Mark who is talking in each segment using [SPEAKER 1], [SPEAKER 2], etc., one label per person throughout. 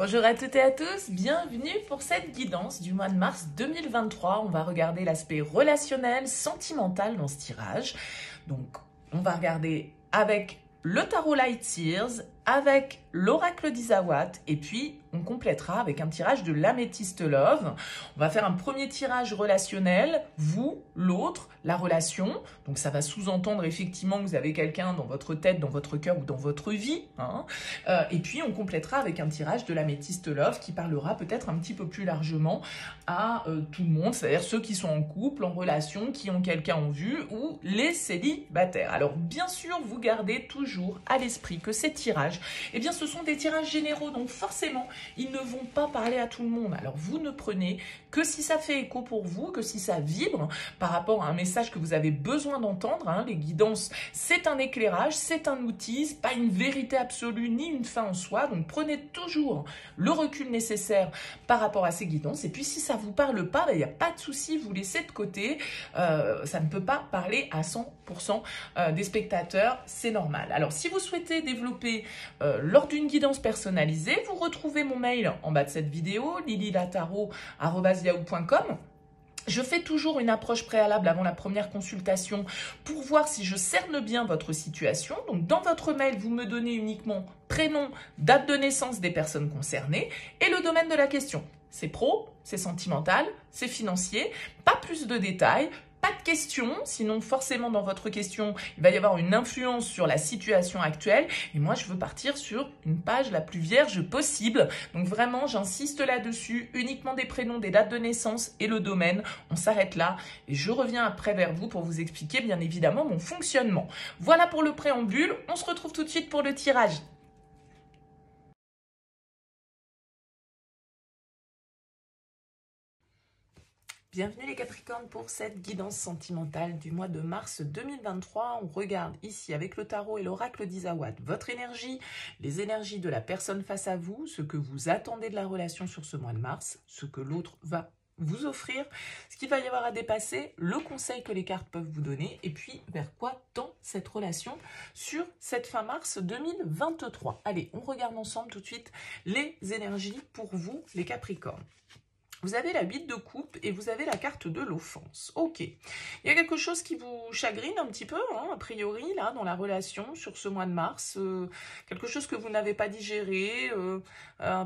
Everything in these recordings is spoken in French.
[SPEAKER 1] Bonjour à toutes et à tous, bienvenue pour cette guidance du mois de mars 2023. On va regarder l'aspect relationnel, sentimental dans ce tirage. Donc, on va regarder avec le tarot Light Seers, avec l'oracle d'Isawat, et puis on complétera avec un tirage de l'améthyste Love. On va faire un premier tirage relationnel, vous, l'autre, la relation. Donc ça va sous-entendre effectivement que vous avez quelqu'un dans votre tête, dans votre cœur ou dans votre vie. Et puis on complétera avec un tirage de l'améthyste Love qui parlera peut-être un petit peu plus largement à tout le monde, c'est-à-dire ceux qui sont en couple, en relation, qui ont quelqu'un en vue ou les célibataires. Alors bien sûr, vous gardez toujours à l'esprit que ces tirages, eh bien ce sont des tirages généraux, donc forcément, ils ne vont pas parler à tout le monde. Alors vous ne prenez que si ça fait écho pour vous, que si ça vibre par rapport à un message que vous avez besoin d'entendre. Les guidances, c'est un éclairage, c'est un outil, c'est pas une vérité absolue ni une fin en soi. Donc prenez toujours le recul nécessaire par rapport à ces guidances. Et puis si ça vous parle pas, il n'y a pas de souci, vous laissez de côté. Ça ne peut pas parler à 100% des spectateurs, c'est normal. Alors si vous souhaitez développer lors d'une guidance personnalisée, vous retrouvez mon mail en bas de cette vidéo, lililataro@yahoo.com. Je fais toujours une approche préalable avant la première consultation pour voir si je cerne bien votre situation. Donc, dans votre mail, vous me donnez uniquement prénom, date de naissance des personnes concernées et le domaine de la question. C'est pro, c'est sentimental, c'est financier, pas plus de détails. Pas de questions, sinon forcément dans votre question, il va y avoir une influence sur la situation actuelle. Et moi, je veux partir sur une page la plus vierge possible. Donc vraiment, j'insiste là-dessus, uniquement des prénoms, des dates de naissance et le domaine. On s'arrête là et je reviens après vers vous pour vous expliquer bien évidemment mon fonctionnement. Voilà pour le préambule, on se retrouve tout de suite pour le tirage. Bienvenue les Capricornes pour cette guidance sentimentale du mois de mars 2023. On regarde ici avec le tarot et l'oracle d'Isawat votre énergie, les énergies de la personne face à vous, ce que vous attendez de la relation sur ce mois de mars, ce que l'autre va vous offrir, ce qu'il va y avoir à dépasser, le conseil que les cartes peuvent vous donner et puis vers quoi tend cette relation sur cette fin mars 2023. Allez, on regarde ensemble tout de suite les énergies pour vous les Capricornes. Vous avez la 8 de coupe et vous avez la carte de l'offense. Ok. Il y a quelque chose qui vous chagrine un petit peu, a priori, là, dans la relation sur ce mois de mars. Quelque chose que vous n'avez pas digéré,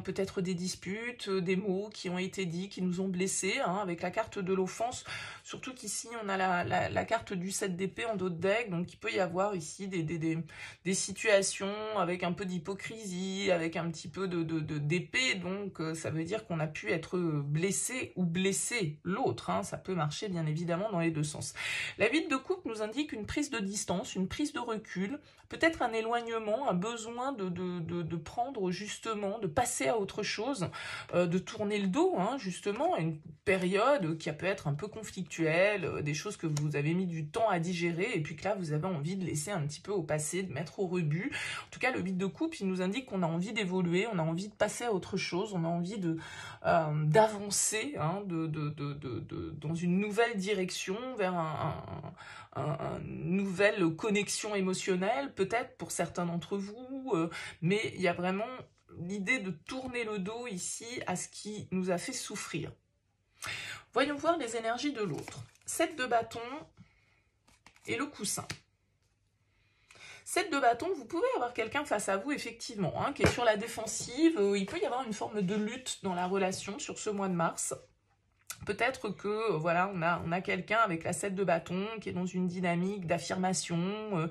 [SPEAKER 1] peut-être des disputes, des mots qui ont été dits, qui nous ont blessés, avec la carte de l'offense. Surtout qu'ici, on a la carte du 7 d'épée en dos de deck. Donc, il peut y avoir ici des situations avec un peu d'hypocrisie, avec un petit peu d'épée. Donc, ça veut dire qu'on a pu être blessé ou blesser l'autre, ça peut marcher bien évidemment dans les deux sens. La 8 de coupe nous indique une prise de distance, une prise de recul, peut-être un éloignement, un besoin de prendre justement, de passer à autre chose, de tourner le dos justement à une période qui peut être un peu conflictuelle, des choses que vous avez mis du temps à digérer et puis que là vous avez envie de laisser un petit peu au passé, de mettre au rebut. En tout cas le 8 de coupe il nous indique qu'on a envie d'évoluer, on a envie de passer à autre chose, on a envie d'avancer dans une nouvelle direction, vers une nouvelle connexion émotionnelle, peut-être pour certains d'entre vous, mais il y a vraiment l'idée de tourner le dos ici à ce qui nous a fait souffrir. Voyons voir les énergies de l'autre. 7 de bâton et le coussin. 7 de bâton, vous pouvez avoir quelqu'un face à vous, effectivement, qui est sur la défensive. Il peut y avoir une forme de lutte dans la relation sur ce mois de mars. Peut-être que voilà, on a quelqu'un avec la 7 de bâton qui est dans une dynamique d'affirmation,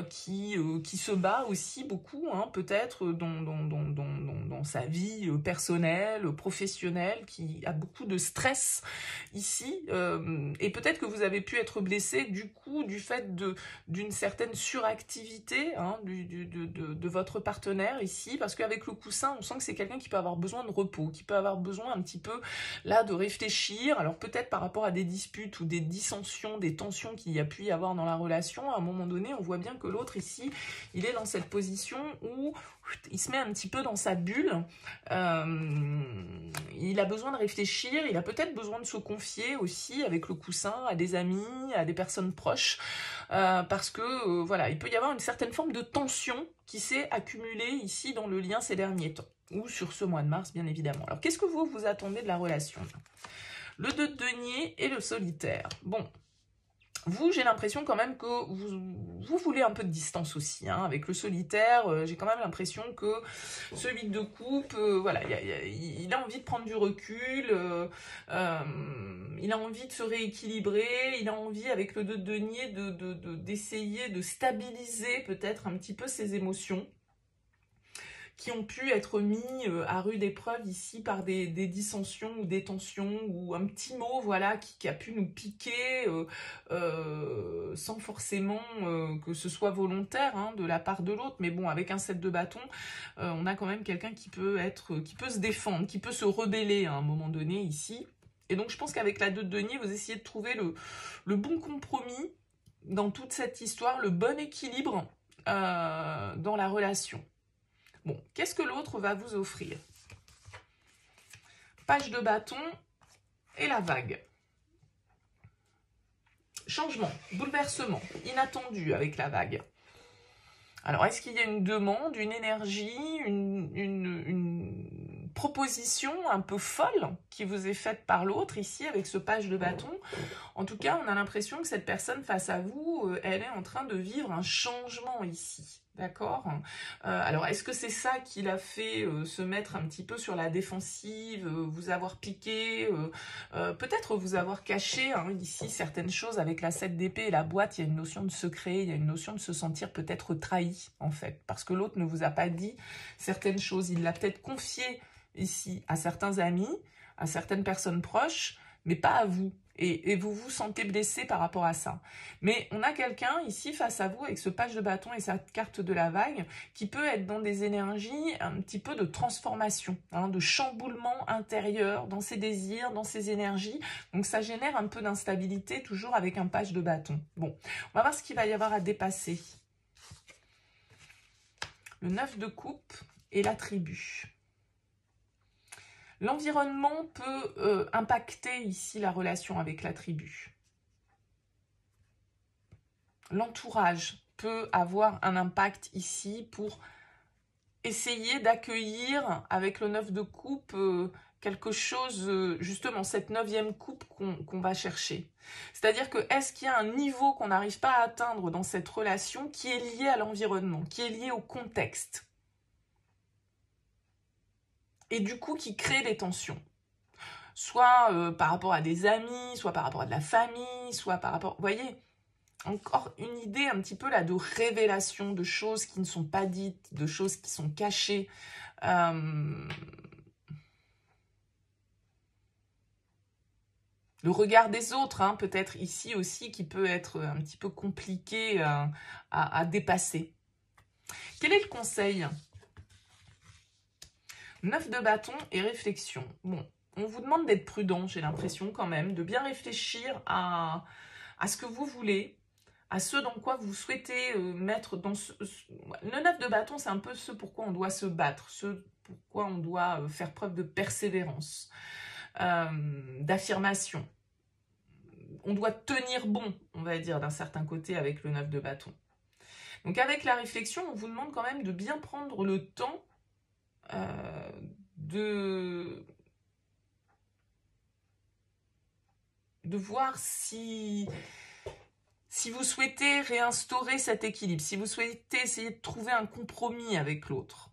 [SPEAKER 1] qui se bat aussi beaucoup, peut-être dans sa vie personnelle, professionnelle, qui a beaucoup de stress ici. Et peut-être que vous avez pu être blessé du coup du fait d'une certaine suractivité de votre partenaire ici, parce qu'avec le coussin, on sent que c'est quelqu'un qui peut avoir besoin de repos, qui peut avoir besoin un petit peu là de réfléchir. Alors peut-être par rapport à des disputes ou des dissensions, des tensions qu'il y a pu y avoir dans la relation, à un moment donné, on voit bien que l'autre ici, il est dans cette position où il se met un petit peu dans sa bulle, il a besoin de réfléchir, il a peut-être besoin de se confier aussi avec le coussin à des amis, à des personnes proches, parce que voilà, il peut y avoir une certaine forme de tension qui s'est accumulée ici dans le lien ces derniers temps. ou sur ce mois de mars, bien évidemment. Alors, qu'est-ce que vous attendez de la relation? Le 2 de denier et le solitaire. Bon, vous, j'ai l'impression quand même que vous voulez un peu de distance aussi. Hein. Avec le solitaire, j'ai quand même l'impression que ce 8 de coupe, voilà, il a envie de prendre du recul, il a envie de se rééquilibrer, il a envie, avec le 2 de denier, d'essayer de stabiliser peut-être un petit peu ses émotions, qui ont pu être mis à rude épreuve ici par des dissensions ou des tensions, ou un petit mot, voilà, qui a pu nous piquer sans forcément que ce soit volontaire hein, de la part de l'autre. Mais bon, avec un 7 de bâton, on a quand même quelqu'un qui peut se défendre, qui peut se rebeller à un moment donné ici. Et donc je pense qu'avec la 2 de denier, vous essayez de trouver le bon compromis dans toute cette histoire, le bon équilibre dans la relation. Bon, qu'est-ce que l'autre va vous offrir? Page de bâton et la vague. Changement, bouleversement, inattendu avec la vague. Alors, est-ce qu'il y a une demande, une énergie, une proposition un peu folle qui vous est faite par l'autre ici avec ce page de bâton? En tout cas, on a l'impression que cette personne face à vous, elle est en train de vivre un changement ici. D'accord. Alors, est-ce que c'est ça qui l'a fait se mettre un petit peu sur la défensive, vous avoir piqué, peut-être vous avoir caché hein, ici certaines choses avec la 7 d'épée et la boîte? Il y a une notion de secret, il y a une notion de se sentir peut-être trahi, en fait, parce que l'autre ne vous a pas dit certaines choses. Il l'a peut-être confié ici à certains amis, à certaines personnes proches, mais pas à vous. Et vous vous sentez blessé par rapport à ça. Mais on a quelqu'un ici face à vous avec ce page de bâton et sa carte de la vague qui peut être dans des énergies un petit peu de transformation, hein, de chamboulement intérieur dans ses désirs, dans ses énergies. Donc ça génère un peu d'instabilité toujours avec un page de bâton. Bon, on va voir ce qu'il va y avoir à dépasser. Le 9 de coupe et la tribu. L'environnement peut impacter ici la relation avec la tribu. L'entourage peut avoir un impact ici pour essayer d'accueillir avec le 9 de coupe quelque chose, justement cette 9e coupe qu'on va chercher. C'est-à-dire que est-ce qu'il y a un niveau qu'on n'arrive pas à atteindre dans cette relation qui est lié à l'environnement, qui est lié au contexte? Et du coup qui crée des tensions, soit par rapport à des amis, soit par rapport à de la famille, soit par rapport, vous voyez, encore une idée un petit peu là de révélation, de choses qui ne sont pas dites, de choses qui sont cachées. Le regard des autres, hein, peut-être ici aussi, qui peut être un petit peu compliqué à dépasser. Quel est le conseil? 9 de bâton et réflexion. Bon, on vous demande d'être prudent, j'ai l'impression quand même, de bien réfléchir à ce que vous voulez, à ce dans quoi vous souhaitez mettre dans le 9 de bâton, c'est un peu ce pourquoi on doit se battre, ce pourquoi on doit faire preuve de persévérance, d'affirmation. On doit tenir bon, on va dire, d'un certain côté avec le 9 de bâton. Donc avec la réflexion, on vous demande quand même de bien prendre le temps de voir si vous souhaitez réinstaurer cet équilibre, si vous souhaitez essayer de trouver un compromis avec l'autre.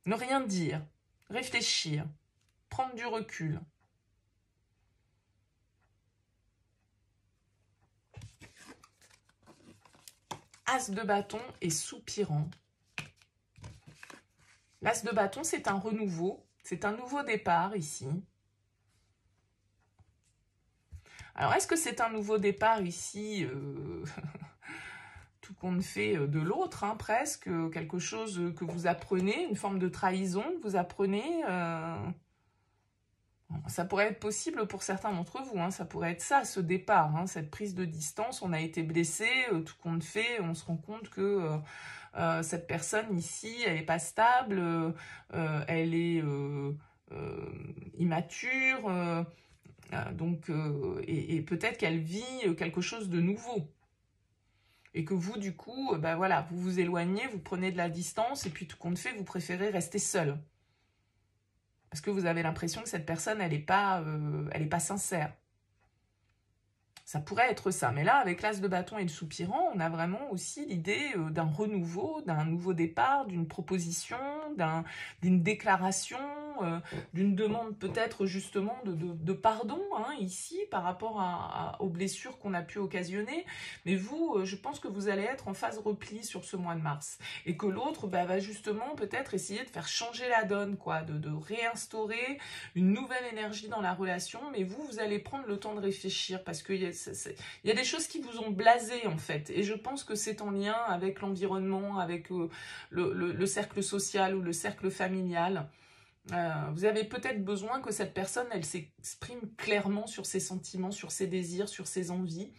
[SPEAKER 1] Ne rien dire, réfléchir, prendre du recul. As de bâton et soupirant. L'as de bâton, c'est un renouveau, c'est un nouveau départ ici. Alors, est-ce que c'est un nouveau départ ici tout compte fait de l'autre, hein, presque, quelque chose que vous apprenez, une forme de trahison que vous apprenez ça pourrait être possible pour certains d'entre vous, hein, ça pourrait être ça, ce départ, hein, cette prise de distance, on a été blessé, tout compte fait, on se rend compte que cette personne ici, elle n'est pas stable, elle est immature, donc, et peut-être qu'elle vit quelque chose de nouveau. Et que vous, du coup, ben voilà, vous vous éloignez, vous prenez de la distance, et puis tout compte fait, vous préférez rester seul. Parce que vous avez l'impression que cette personne, elle n'est pas sincère. Ça pourrait être ça. Mais là, avec l'as de bâton et le soupirant, on a vraiment aussi l'idée d'un renouveau, d'un nouveau départ, d'une proposition, d'une déclaration, d'une demande peut-être justement de pardon, hein, ici, par rapport aux blessures qu'on a pu occasionner. Mais vous, je pense que vous allez être en phase repli sur ce mois de mars. Et que l'autre va justement peut-être essayer de faire changer la donne, quoi, de réinstaurer une nouvelle énergie dans la relation. Mais vous allez prendre le temps de réfléchir parce qu'il y a des choses qui vous ont blasé, en fait. Et je pense que c'est en lien avec l'environnement, avec le cercle social ou le cercle familial. Vous avez peut-être besoin que cette personne, elle s'exprime clairement sur ses sentiments, sur ses désirs, sur ses envies,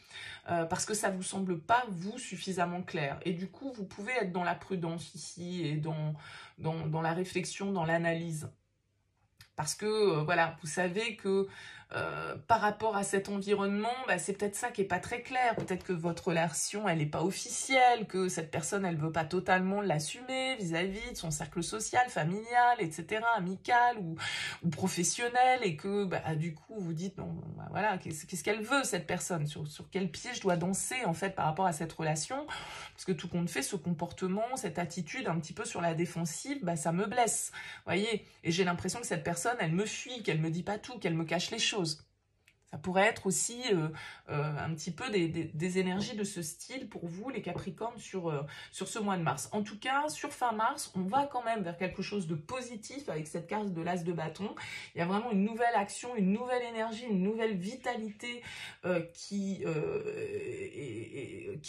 [SPEAKER 1] parce que ça ne vous semble pas, vous, suffisamment clair. Et du coup, vous pouvez être dans la prudence ici et dans la réflexion, dans l'analyse. Parce que, voilà, vous savez que par rapport à cet environnement, c'est peut-être ça qui n'est pas très clair. Peut-être que votre relation, elle n'est pas officielle, que cette personne, elle ne veut pas totalement l'assumer vis-à-vis de son cercle social, familial, etc., amical ou professionnel, et que, du coup, vous dites, non, voilà, qu'est-ce qu'elle veut, cette personne, sur quel pied je dois danser, en fait, par rapport à cette relation, parce que tout compte fait, ce comportement, cette attitude un petit peu sur la défensive, ça me blesse, voyez, et j'ai l'impression que cette personne, elle me fuit, qu'elle me dit pas tout, qu'elle me cache les choses. Ça pourrait être aussi un petit peu des énergies de ce style pour vous, les Capricornes, sur ce mois de mars. En tout cas, sur fin mars, on va quand même vers quelque chose de positif avec cette carte de l'as de bâton. Il y a vraiment une nouvelle action, une nouvelle énergie, une nouvelle vitalité qui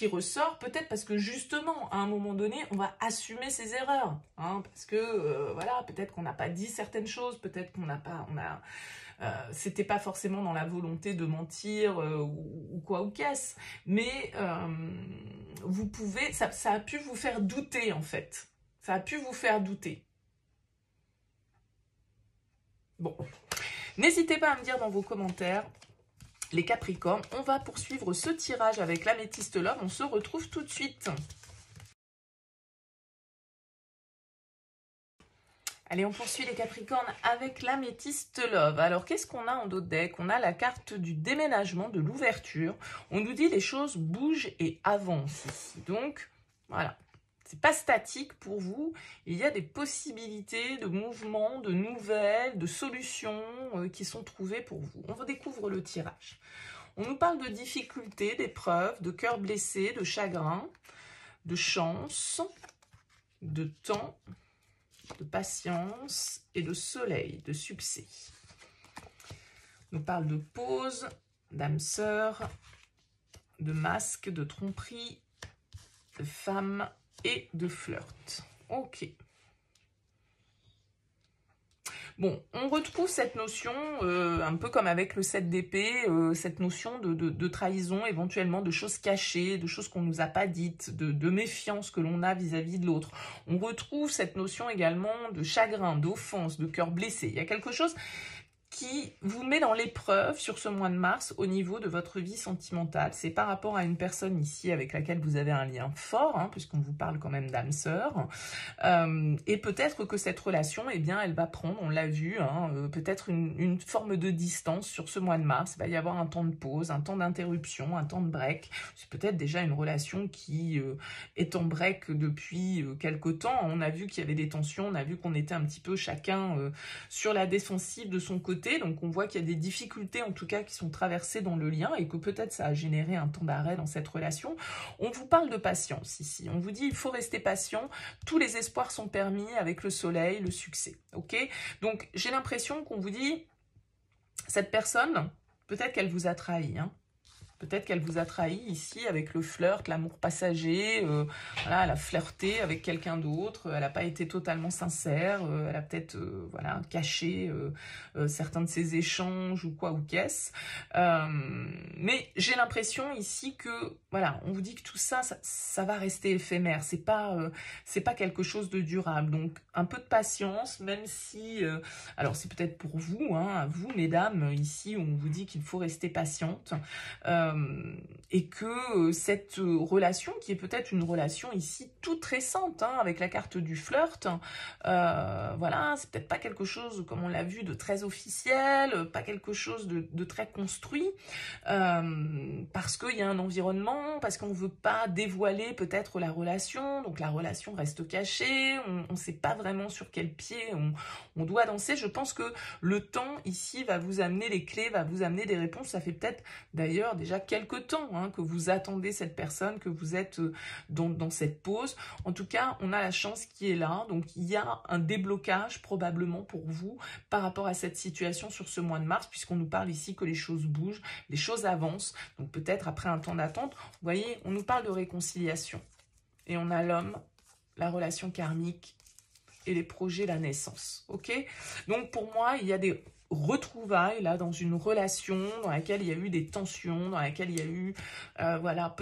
[SPEAKER 1] ressort. Peut-être parce que justement, à un moment donné, on va assumer ses erreurs. Hein, parce que, voilà, peut-être qu'on n'a pas dit certaines choses, peut-être qu'on c'était pas forcément dans la volonté de mentir ou quoi ou qu'est-ce, mais vous pouvez, ça a pu vous faire douter en fait, ça a pu vous faire douter. Bon, n'hésitez pas à me dire dans vos commentaires, les Capricornes. On va poursuivre ce tirage avec l'améthyste love, on se retrouve tout de suite. Allez, on poursuit les Capricornes avec l'améthyste love. Alors, qu'est-ce qu'on a en dos de deck? On a la carte du déménagement, de l'ouverture. On nous dit les choses bougent et avancent ici. Donc, voilà. C'est pas statique pour vous. Il y a des possibilités de mouvements, de nouvelles, de solutions qui sont trouvées pour vous. On redécouvre le tirage. On nous parle de difficultés, d'épreuves, de cœur blessé, de chagrin, de chance, de temps, de patience et de soleil, de succès. On nous parle de pause, d'âme sœur, de masque, de tromperie, de femme et de flirt. Ok. Bon, on retrouve cette notion, un peu comme avec le 7 d'épée, cette notion de trahison, éventuellement de choses cachées, de choses qu'on ne nous a pas dites, de méfiance que l'on a vis-à-vis de l'autre. On retrouve cette notion également de chagrin, d'offense, de cœur blessé. Il y a quelque chose qui vous met dans l'épreuve sur ce mois de mars au niveau de votre vie sentimentale. C'est par rapport à une personne ici avec laquelle vous avez un lien fort, hein, puisqu'on vous parle quand même d'âme sœur. Et peut-être que cette relation, eh bien, elle va prendre, on l'a vu, hein, peut-être une forme de distance sur ce mois de mars. Il va y avoir un temps de pause, un temps d'interruption, un temps de break. C'est peut-être déjà une relation qui est en break depuis quelque temps. On a vu qu'il y avait des tensions, on a vu qu'on était un petit peu chacun sur la défensive de son côté. Donc on voit qu'il y a des difficultés en tout cas qui sont traversées dans le lien et que peut-être ça a généré un temps d'arrêt dans cette relation. On vous parle de patience ici. On vous dit il faut rester patient. Tous les espoirs sont permis avec le soleil, le succès. Ok? Donc j'ai l'impression qu'on vous dit cette personne, peut-être qu'elle vous a trahi, hein. Peut-être qu'elle vous a trahi ici avec le flirt, l'amour passager. Voilà, elle a flirté avec quelqu'un d'autre. Elle n'a pas été totalement sincère. Elle a peut-être voilà, caché certains de ses échanges ou quoi ou qu'est-ce. Mais j'ai l'impression ici que, voilà, on vous dit que tout ça, ça va rester éphémère. C'est pas quelque chose de durable. Donc, un peu de patience, même si... alors, c'est peut-être pour vous, hein, vous, mesdames, ici, on vous dit qu'il faut rester patiente. et que cette relation, qui est peut-être une relation ici toute récente, hein, avec la carte du flirt, voilà, c'est peut-être pas quelque chose, comme on l'a vu, de très officiel, pas quelque chose de très construit, parce qu'il y a un environnement, parce qu'on veut pas dévoiler peut-être la relation, donc la relation reste cachée, on ne sait pas vraiment sur quel pied on doit danser. Je pense que le temps ici va vous amener les clés, va vous amener des réponses. Ça fait peut-être d'ailleurs déjà quelques temps, hein, que vous attendez cette personne, que vous êtes dans cette pause. En tout cas, on a la chance qui est là, donc il y a un déblocage probablement pour vous par rapport à cette situation sur ce mois de mars, puisqu'on nous parle ici que les choses bougent, les choses avancent, donc peut-être après un temps d'attente. Vous voyez, on nous parle de réconciliation, et on a l'homme, la relation karmique, et les projets, la naissance, ok? Donc pour moi, il y a des retrouvailles là dans une relation dans laquelle il y a eu des tensions, dans laquelle il y a eu, voilà,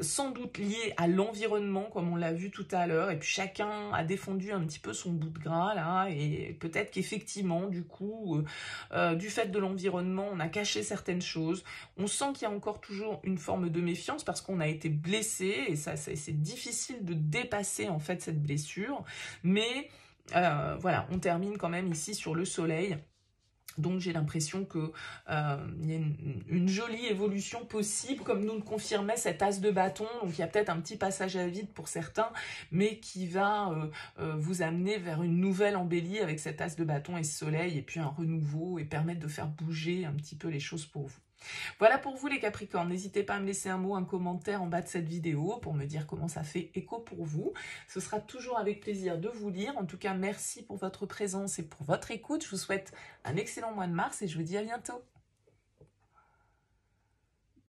[SPEAKER 1] sans doute lié à l'environnement, comme on l'a vu tout à l'heure, et puis chacun a défendu un petit peu son bout de gras là, et peut-être qu'effectivement, du coup, du fait de l'environnement, on a caché certaines choses. On sent qu'il y a encore toujours une forme de méfiance parce qu'on a été blessé, et ça c'est difficile de dépasser en fait cette blessure, mais voilà, on termine quand même ici sur le soleil. Donc j'ai l'impression qu'il y a une jolie évolution possible, comme nous le confirmait cet as de bâton. Donc il y a peut-être un petit passage à vide pour certains, mais qui va vous amener vers une nouvelle embellie avec cet as de bâton et ce soleil, et puis un renouveau, et permettre de faire bouger un petit peu les choses pour vous. Voilà pour vous les Capricornes, n'hésitez pas à me laisser un mot, un commentaire en bas de cette vidéo pour me dire comment ça fait écho pour vous. Ce sera toujours avec plaisir de vous lire. En tout cas, merci pour votre présence et pour votre écoute. Je vous souhaite un excellent mois de mars et je vous dis à bientôt.